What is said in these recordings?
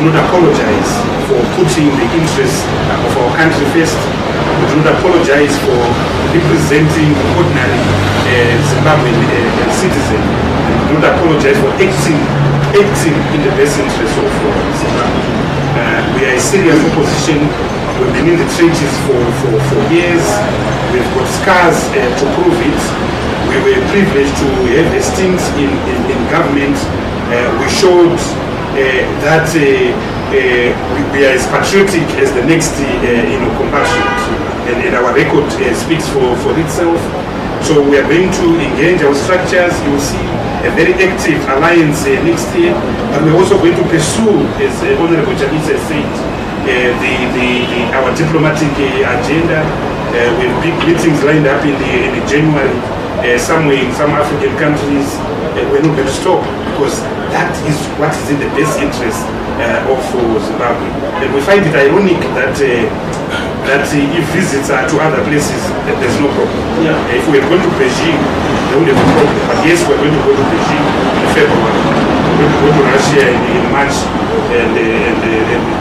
do not apologize for putting the interests of our country first. We do not apologize for representing ordinary Zimbabwean citizens. We do not apologize for acting in the best interest of Zimbabwe. We are a serious opposition. We've been in the trenches for years. We've got scars to prove it. We were privileged to have hastings in government. We showed that we are as patriotic as the next compatriot, and our record speaks for itself. So we are going to engage our structures. You will see a very active alliance next year, but we're also going to pursue, as Honorable Jabisa said, our diplomatic agenda. We have big meetings lined up in January somewhere in some African countries. We're not going to stop, because that is what is in the best interest of Zimbabwe. And we find it ironic that if visits are to other places, there's no problem. Yeah. If we're going to Beijing, there wouldn't have a problem. But yes, we're going to go to Beijing in February. We're going to go to Russia in March, and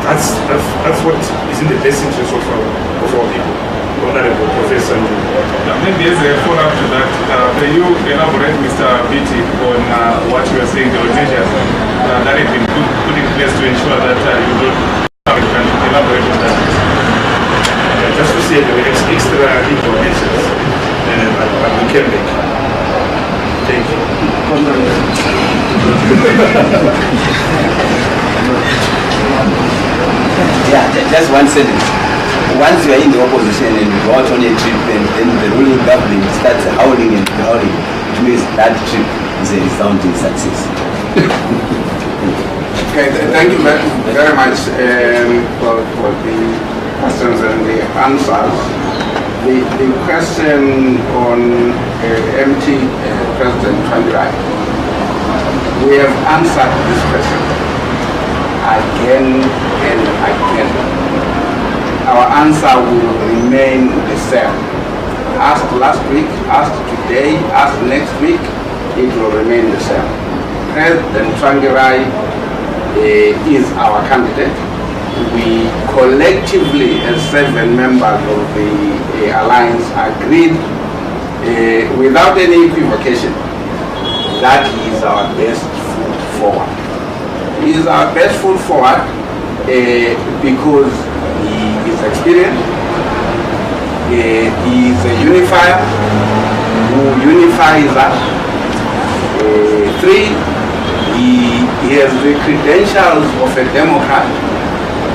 that's what is in the best interest of our people. Honorable Professor. Maybe as a follow-up to that, can you elaborate, Mr. Beatty, on what you are saying, the measures that have been put in place to ensure that you don't elaborate on that? Just to say, there were extra informations, but we can make. Thank you. Yeah, just one sentence. Once you are in the opposition and you go out on a trip, and then the ruling government starts howling and growling, it means that trip is a resounding success. Okay, thank you very much for the questions and the answers. The question on MT President Tsvangirai, we have answered this question again and again. Our answer will remain the same. Asked last week, asked today, asked next week, it will remain the same. President Tsvangirai is our candidate. We collectively, as 7 members of the Alliance, agreed without any equivocation that he is our best foot forward. He is our best foot forward because he is experienced, he is a unifier who unifies us. 3, he has the credentials of a Democrat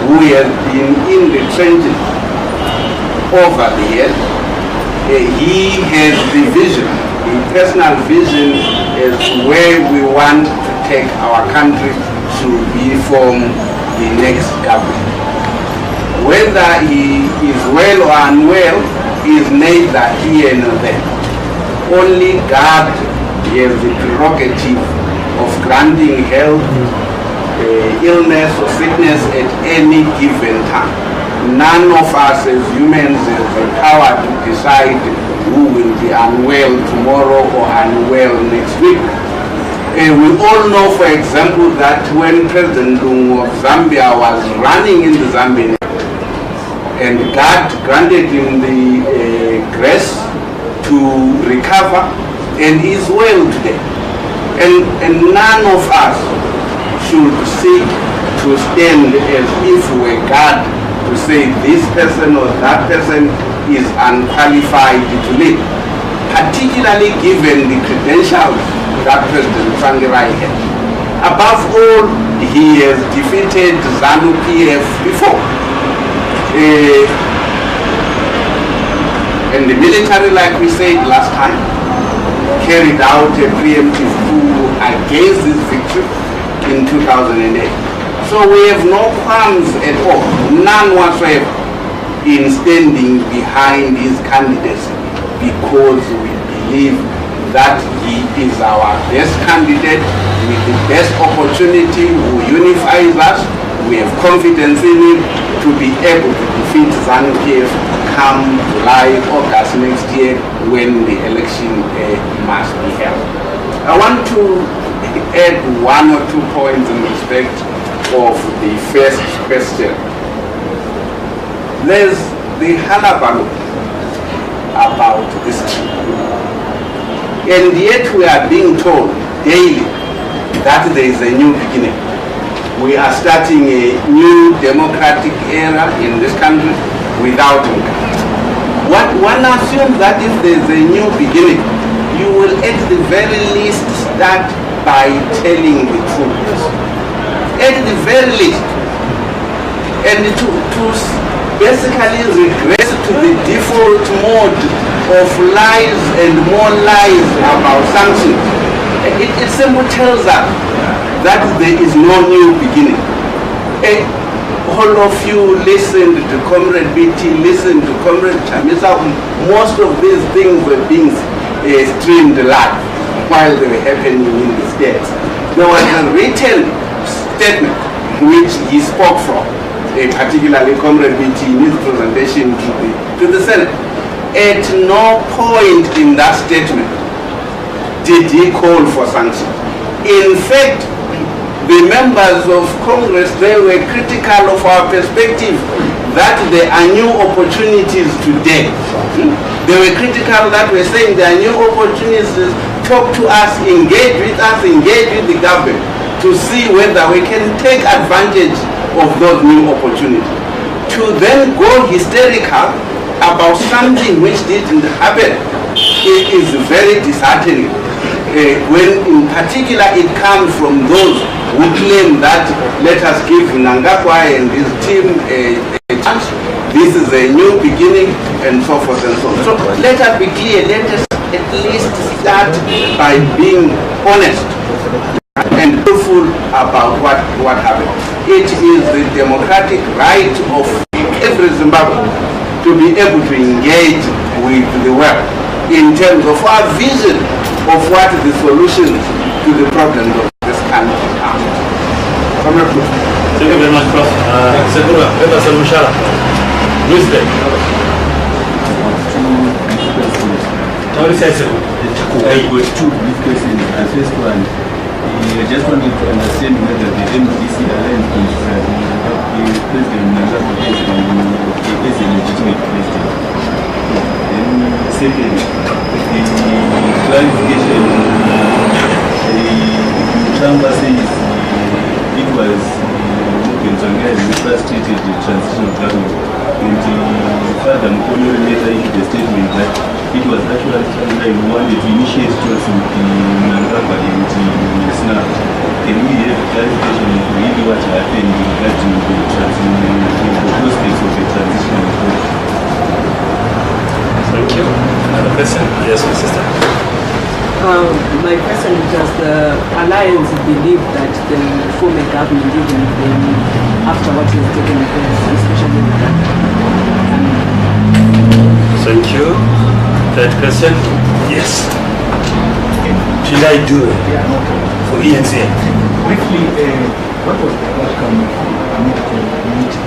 who has been in the trenches over the years. He has the vision, the personal vision as to where we want to take our country to be from the next government. Whether he is well or unwell is neither here nor there. Only God has the prerogative of granting health, illness or sickness at any given time. None of us as humans has the power to decide who will be unwell tomorrow or unwell next week. We all know, for example, that when President Lungu of Zambia was running in the Zambian, and God granted him the grace to recover, and he is well today. And none of us should seek to stand as if we were God to say this person or that person is unqualified to lead, particularly given the credentials that President Tsvangirai had. Above all, he has defeated ZANU-PF before. And the military, like we said last time, carried out a preemptive coup against this victory in 2008. So we have no qualms at all, none whatsoever, in standing behind his candidacy, because we believe that he is our best candidate with the best opportunity, who unifies us. We have confidence in him to be able to defeat ZANU-PF come July, August next year, when the election must be held. I want to add 1 or 2 points in respect of the first question. There's the hullabaloo about this trip. And yet we are being told daily that there is a new beginning. We are starting a new democratic era in this country without Mugabe. One assumes that if there is a new beginning, you will at the very least start by telling the truth. At the very least. And to basically regress to the default mode of lies and more lies about sanctions. It simply tells us that there is no new beginning. All of you listened to Comrade BT, listened to Comrade Chamisa. Most of these things were being streamed live while they were happening in the States. There was a written statement which he spoke from, particularly Comrade BT in his presentation to the Senate. At no point in that statement did he call for sanctions. In fact, the members of Congress, they were critical of our perspective that there are new opportunities today. They were critical that we're saying there are new opportunities. Talk to us, engage with the government to see whether we can take advantage of those new opportunities. To then go hysterical about something which didn't happen, it is very disheartening. When in particular it comes from those who claim that let us give Mnangagwa and his team a chance, this is a new beginning, and so forth and so on. So let us be clear, let us at least start by being honest and truthful about what happened. It is the democratic right of every Zimbabwean to be able to engage with the world in terms of our vision of what the solutions to the problems of this country are. Thank you very much, Prof. Segura, Emmerson Mnangagwa. Wisdom. I've got two brief questions. The first one, I just wanted to understand whether the MDC Alliance considers President Mnangagwa as a legitimate president. Then second, the clarification, Trump says it was Morgan Tsvangirai-led who frustrated the transition of government. And Father Mkono later issued a statement that it was actually Tsvangirai who wanted to initiate talks with Mnangagwa and Sna. Can we have clarification of really what happened regarding the prospects of the transition of government? Thank you. Another question? Yes, my sister. My question is, does the Alliance believe that they will form a government even after what has taken place, especially with that? Thank you. Third question? Yes. Should I do it for ENC? Briefly, what was the outcome of the meeting?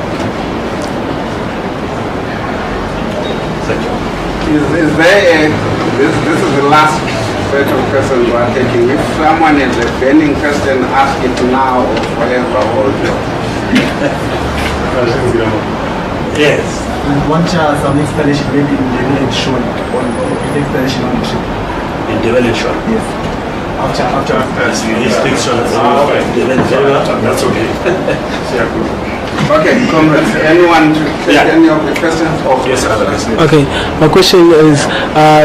Thank you. Is there this is the last set of questions we are taking. If someone has a burning question, ask it now or forever hold it. Yes. And one chance some explanation maybe in the village shown on explanation on the ship. In the village show? Yes. After. He speaks on the village show. That's okay. Okay, comrades, anyone to take any of the questions? Yes, another question. Okay, my question is,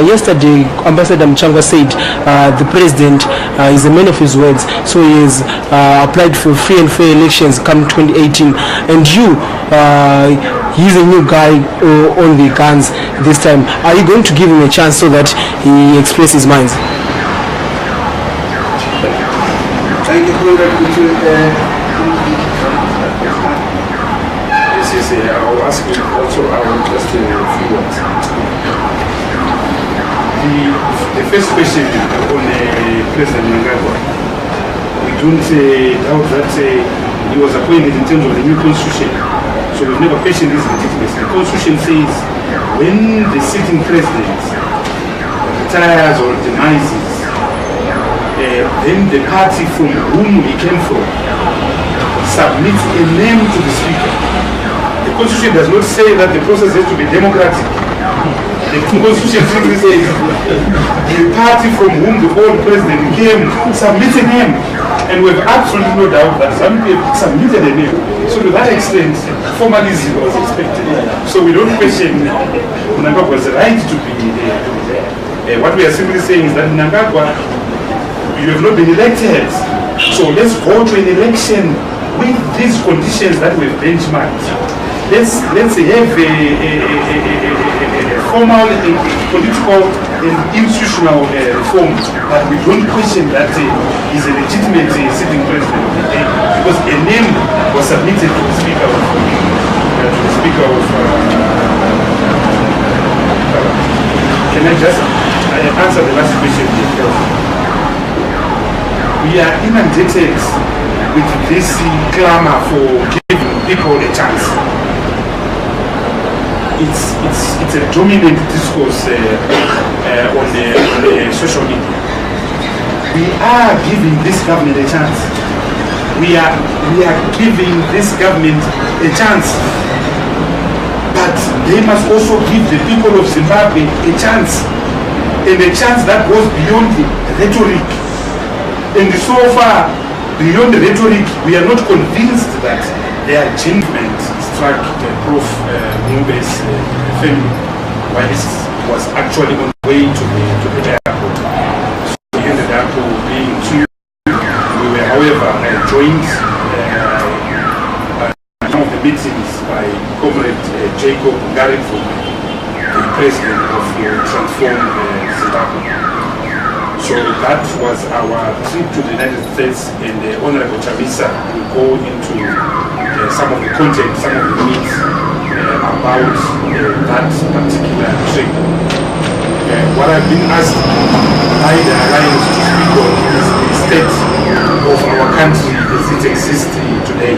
yesterday Ambassador Mnangagwa said the president is a man of his words, so he has applied for free and fair elections come 2018, and he's a new guy on the guns this time. Are you going to give him a chance so that he expresses his mind? Thank you, comrade. Yes, I'll ask you also, I will just a few words. The first question on President Mnangagwa, we don't doubt that he was appointed in terms of the new constitution, so we've never questioned his legitimacy. The constitution says when the sitting president retires or demises, then the party from whom he came from submits a name to the Speaker. The Constitution does not say that the process has to be democratic. The Constitution simply says the party from whom the old president came submits a name. And we have absolutely no doubt that some people submitted a name. So to that extent, formalism was expected. So we don't question Mnangagwa's right to be there. What we are simply saying is that Mnangagwa, you have not been elected. So let's go to an election with these conditions that we've benchmarked. Let's have a formal political and institutional reform that we don't question that is a legitimate sitting president of the day, because a name was submitted to the Speaker of can I just answer the last question? We are inundated with this clamor for giving people a chance. It's a dominant discourse on the social media. We are giving this government a chance. We are giving this government a chance. But they must also give the people of Zimbabwe a chance. And a chance that goes beyond the rhetoric. And so far, beyond the rhetoric, we are not convinced that their achievement struck Prof. Mube's family while he was actually on the way to the airport. So he ended up being killed. We were, however, joined some of the meetings by Comrade Jacob Garifo, the president of Transform Zimbabwe. So that was our trip to the United States, and Honorable Chavisa will go into some of the content, some of the meat about that particular trip. What I've been asked by the Alliance to speak on is the state of our country as it exists today.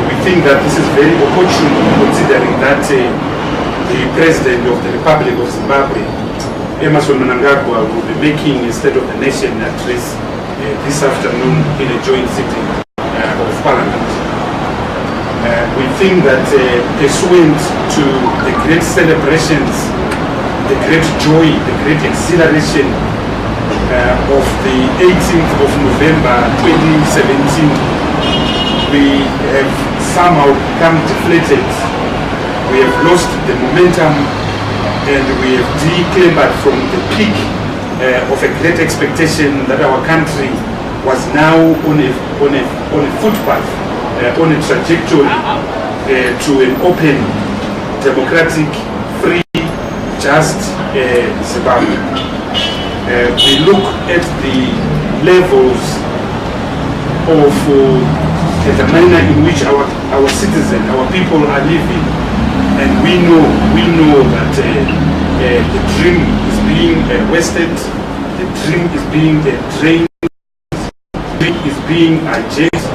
We think that this is very opportune, considering that the President of the Republic of Zimbabwe, Emmerson Mnangagwa, will be making a State of the Nation address this afternoon in a joint sitting of Parliament. We think that pursuant to the great celebrations, the great joy, the great exhilaration of the 18th of November 2017, we have somehow become deflated. We have lost the momentum, and we have declambered from the peak of a great expectation that our country was now on a footpath, on a trajectory to an open, democratic, free, just Zimbabwe. We look at the levels of the manner in which our citizens, our people are living, and we know that the dream is being wasted, the dream is being drained, the dream is being hijacked,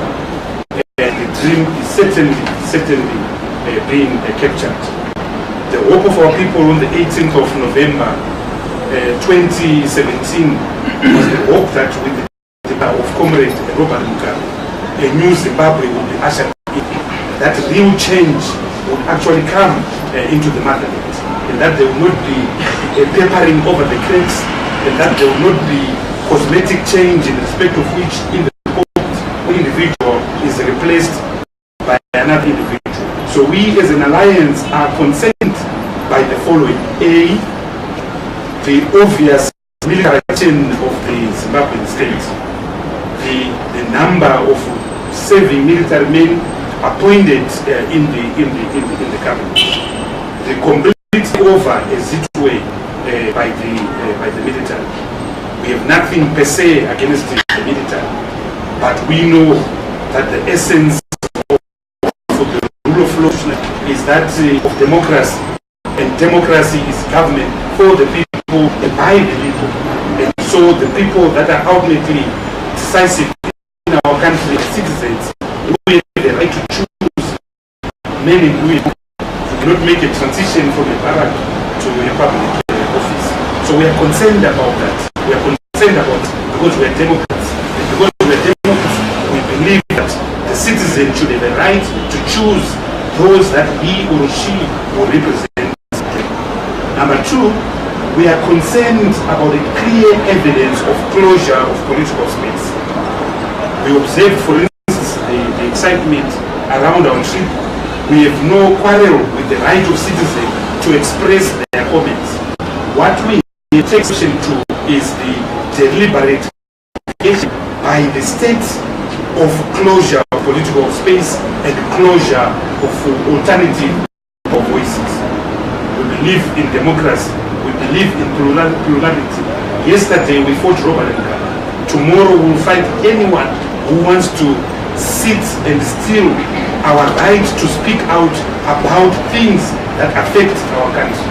and the dream is certainly being captured. The hope of our people on the 18th of November 2017 was the hope that with the power of Comrade Robert Mugabe, a new Zimbabwe would be ushered in, that real change would actually come into the motherland, and that there will not be a papering over the cracks, and that there will not be cosmetic change in respect of which one individual is replaced by another individual. So we as an alliance are concerned by the following. A, the obvious militarization of the Zimbabwean state, the number of serving military men appointed in the cabinet, the complete over as it were by the military. We have nothing per se against the military, but we know that the essence of the rule of law is that of democracy, and democracy is government for the people and by the people. And so the people that are ultimately decisive in our country, citizens, we have the right to choose men and women to not make a transition from a barrack to a public office. So we are concerned about that. We are concerned about it because we are democrats. And because we are democrats, we believe that the citizens citizen should have a right to choose those that he or she will represent. Number two, we are concerned about the clear evidence of closure of political space. We observed, for instance, the excitement around our trip. We have no quarrel with the right of citizens to express their comments. What we take action to is the deliberate by the state of closure of political space and closure of alternative voices. We believe in democracy. We believe in plurality. Yesterday we fought robber and gun. Tomorrow we'll fight anyone who wants to sit and steal our right to speak out about things that affect our country.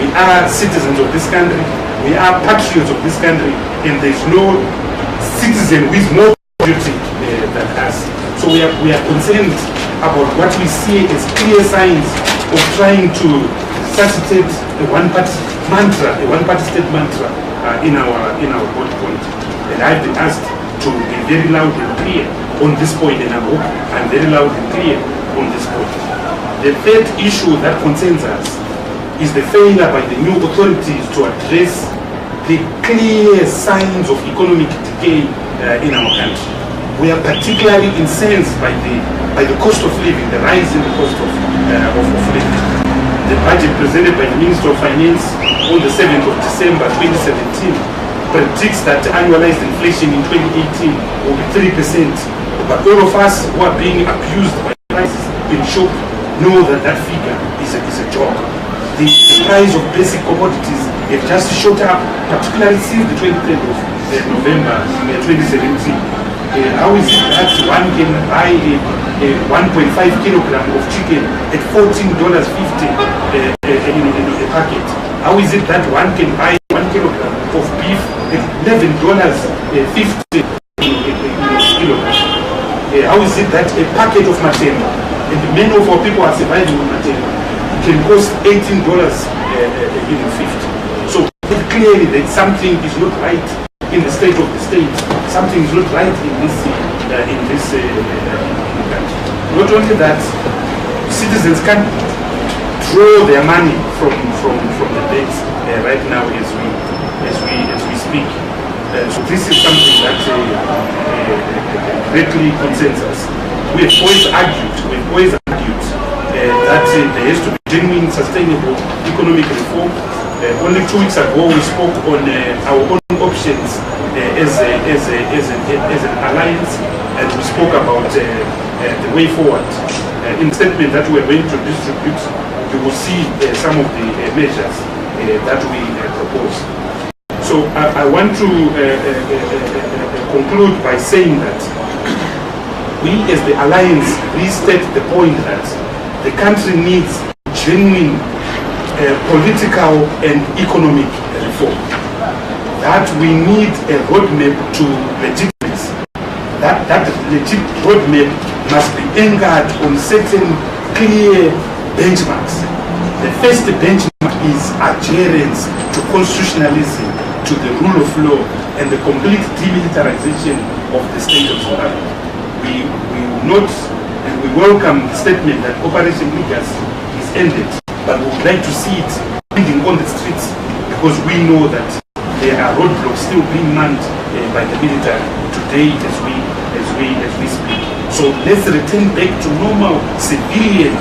We are citizens of this country. We are patriots of this country, and there's no citizen who is more patriotic than us. So we are concerned about what we see as clear signs of trying to resuscitate a one-party state mantra in our board point. And I've been asked to be very loud and clear on this point, and I hope I'm very loud and clear on this point. The third issue that concerns us is the failure by the new authorities to address the clear signs of economic decay in our country. We are particularly incensed by the cost of living, the rise in the cost of living. The budget presented by the Minister of Finance on the 7th of December 2017 predicts that annualized inflation in 2018 will be 3%. But all of us who are being abused by prices in shop know that that figure is a joke. The price of basic commodities have just shot up, particularly since the 23rd of November 2017. How is it that one can buy a 1.5 kilogram of chicken at $14.50 in a packet? How is it that one can buy 1 kilogram of beef at $11.50 kilogram? How is it that a packet of matema, and many of our people are surviving on matema, can cost $18.50? So clearly that something is not right in the state of the state. Something is not right in this country. Not only that, citizens can draw their money from the banks right now as we speak. So this is something that greatly concerns us. We have always argued that there has to be genuine, sustainable economic reform. Only 2 weeks ago, we spoke on our own options as an alliance, and we spoke about the way forward. In the statement that we are going to distribute, you will see some of the measures that we propose. So I want to conclude by saying that we as the alliance restate the point that the country needs genuine political and economic reform. That we need a roadmap to legitimacy. That legit roadmap must be anchored on certain clear benchmarks. The first benchmark is adherence to constitutionalism, to the rule of law, and the complete demilitarization of the state of Zimbabwe. We will not, and we welcome the statement that Operation Lucas is ended, but we would like to see it ending on the streets, because we know that there are roadblocks still being manned by the military today as we speak. So let's return back to normal civilian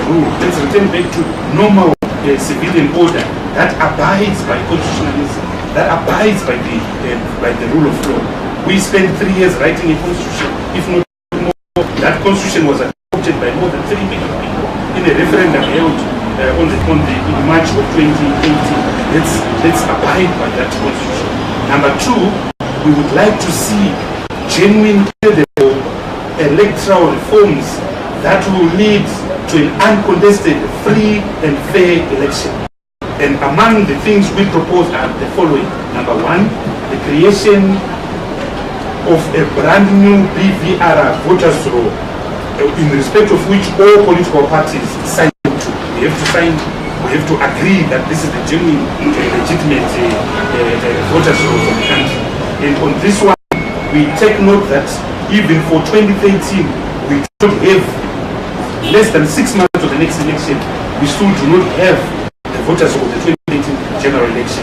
rule. Let's return back to normal civilian order that abides by constitutionalism, that abides by the rule of law. We spent 3 years writing a constitution, if not more. That constitution was adopted by more than 3 million people in a referendum held in March of 2018. Let's abide by that constitution. Number 2, we would like to see genuine, credible electoral reforms that will lead to an uncontested, free and fair election. And among the things we propose are the following. Number 1, the creation of a brand new BVR voters roll, in respect of which all political parties sign to. We have to agree that this is the genuine, legitimate voters roll for the country. And on this one, we take note that even for 2013, we don't have less than 6 months of the next election, we still do not have the voters of the